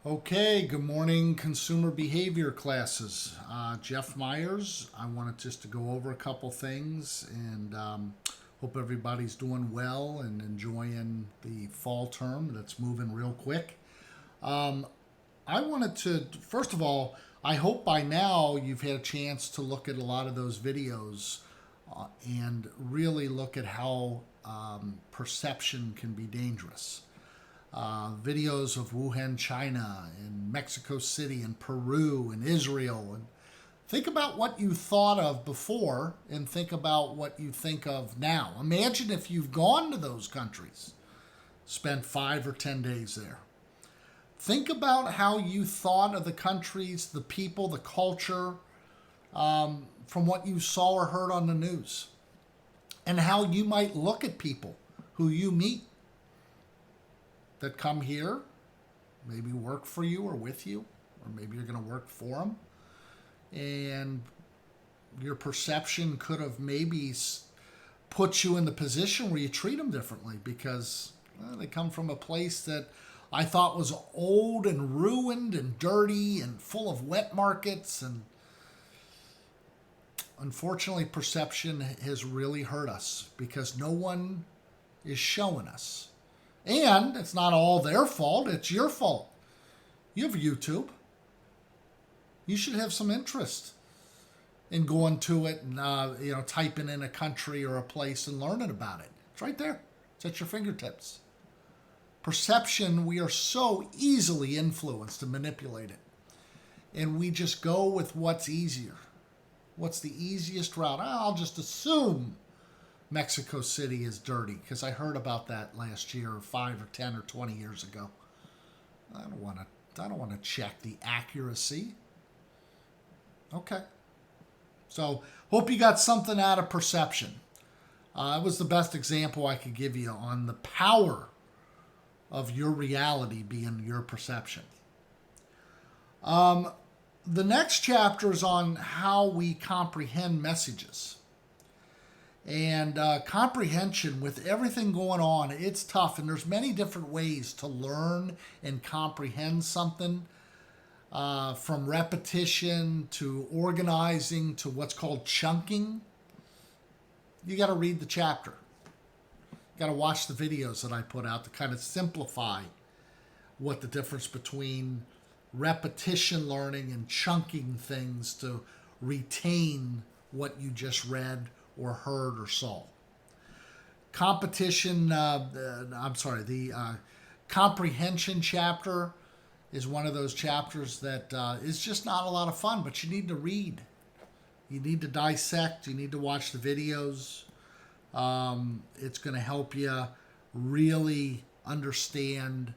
Okay, good morning, consumer behavior classes. Jeff Myers. I wanted just to go over a couple things and hope everybody's doing well and enjoying the fall term that's moving real quick. Um, I wanted to, first of all, I hope by now you've had a chance to look at a lot of those videos and really look at how perception can be dangerous. Videos of Wuhan, China, and Mexico City, and Peru, and Israel. And think about what you thought of before and think about what you think of now. Imagine if you've gone to those countries, spent 5 or 10 days there. Think about how you thought of the countries, the people, the culture, from what you saw or heard on the news, and how you might look at people who you meet that come here, maybe work for you or with you, or maybe you're going to work for them. And your perception could have maybe put you in the position where you treat them differently because they come from a place that I thought was old and ruined and dirty and full of wet markets. And unfortunately, perception has really hurt us because no one is showing us. And it's not all their fault, it's your fault. You have YouTube. You should have some interest in going to it and typing in a country or a place and learning about it. It's right there. It's at your fingertips. Perception, we are so easily influenced and manipulated. And we just go with what's easier. What's the easiest route? I'll just assume Mexico City is dirty because I heard about that last year, or 5 or 10 or 20 years ago. I don't want to check the accuracy. Okay. So hope you got something out of perception. It was the best example I could give you on the power of your reality being your perception. The next chapter is on how we comprehend messages. And comprehension, with everything going on, it's tough. And there's many different ways to learn and comprehend something, from repetition to organizing to what's called chunking. You got to read the chapter. You got to watch the videos that I put out to kind of simplify what the difference between repetition learning and chunking things to retain what you just read or heard or saw. The comprehension chapter is one of those chapters that is just not a lot of fun, but you need to read. You need to dissect. You need to watch the videos. It's going to help you really understand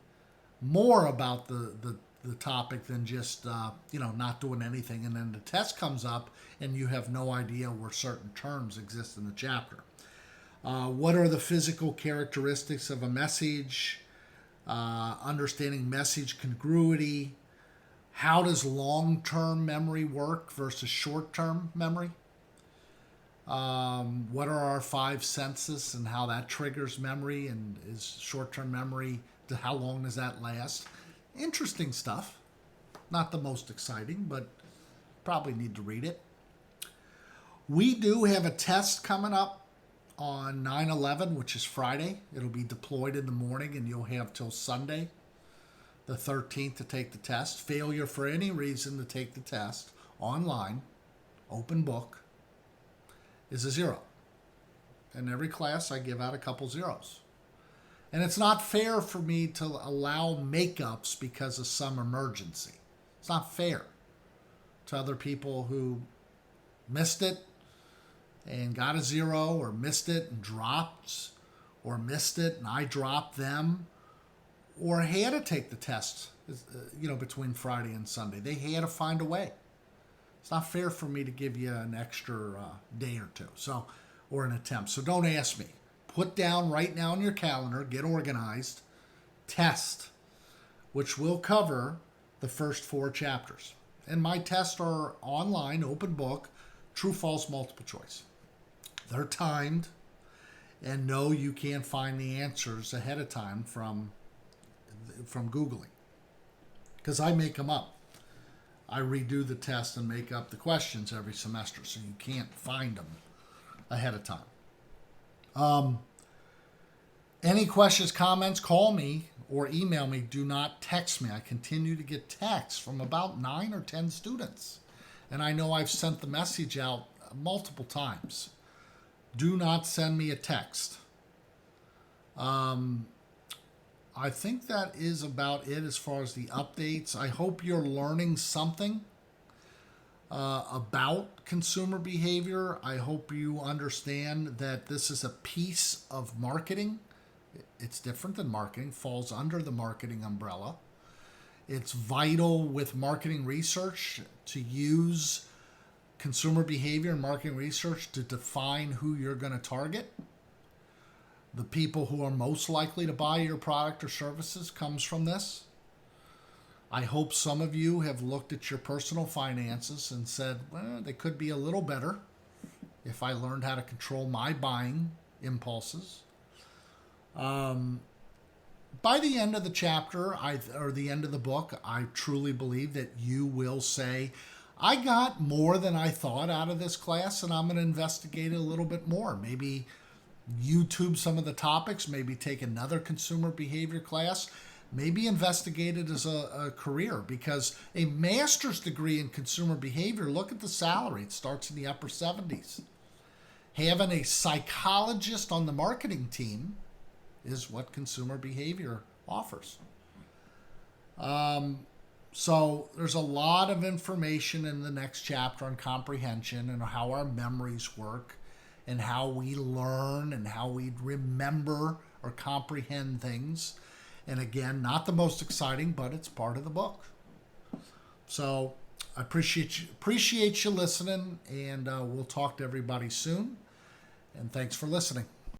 more about the topic than just not doing anything, and then the test comes up and you have no idea where certain terms exist in the chapter. What are the physical characteristics of a message? Understanding message congruity. How does long-term memory work versus short-term memory? What are our five senses and how that triggers memory, and is short-term memory, how long does that last? Interesting stuff. Not the most exciting, but probably need to read it. We do have a test coming up on 9/11, which is Friday. It'll be deployed in the morning, and you'll have till Sunday, the 13th, to take the test. Failure for any reason to take the test online, open book, is a 0. In every class, I give out a couple zeros. And it's not fair for me to allow makeups because of some emergency. It's not fair to other people who missed it and got a 0, or missed it and dropped, or missed it and I dropped them, or had to take the test, between Friday and Sunday. They had to find a way. It's not fair for me to give you an extra day or two, or an attempt. So don't ask me. Put down right now in your calendar, get organized, test, which will cover the first 4 chapters. And my tests are online, open book, true, false, multiple choice. They're timed, and no, you can't find the answers ahead of time from Googling. because I make them up. I redo the test and make up the questions every semester, so you can't find them ahead of time. Any questions, comments, call me or email me. Do not text me. I continue to get texts from about 9 or 10 students. And I know I've sent the message out multiple times. Do not send me a text. I think that is about it as far as the updates. I hope you're learning something about consumer behavior. I hope you understand that this is a piece of marketing. It's different than marketing, falls under the marketing umbrella. It's vital with marketing research to use consumer behavior and marketing research to define who you're going to target. The people who are most likely to buy your product or services comes from this. I hope some of you have looked at your personal finances and said, well, they could be a little better if I learned how to control my buying impulses. By the end of the chapter, or the end of the book, I truly believe that you will say, I got more than I thought out of this class, and I'm going to investigate it a little bit more. Maybe YouTube some of the topics, maybe take another consumer behavior class, maybe investigate it as a career, because a master's degree in consumer behavior, look at the salary, it starts in the upper 70s. Having a psychologist on the marketing team is what consumer behavior offers. So there's a lot of information in the next chapter on comprehension and how our memories work and how we learn and how we remember or comprehend things. And again, not the most exciting, but it's part of the book. So I appreciate you listening, and we'll talk to everybody soon. And thanks for listening.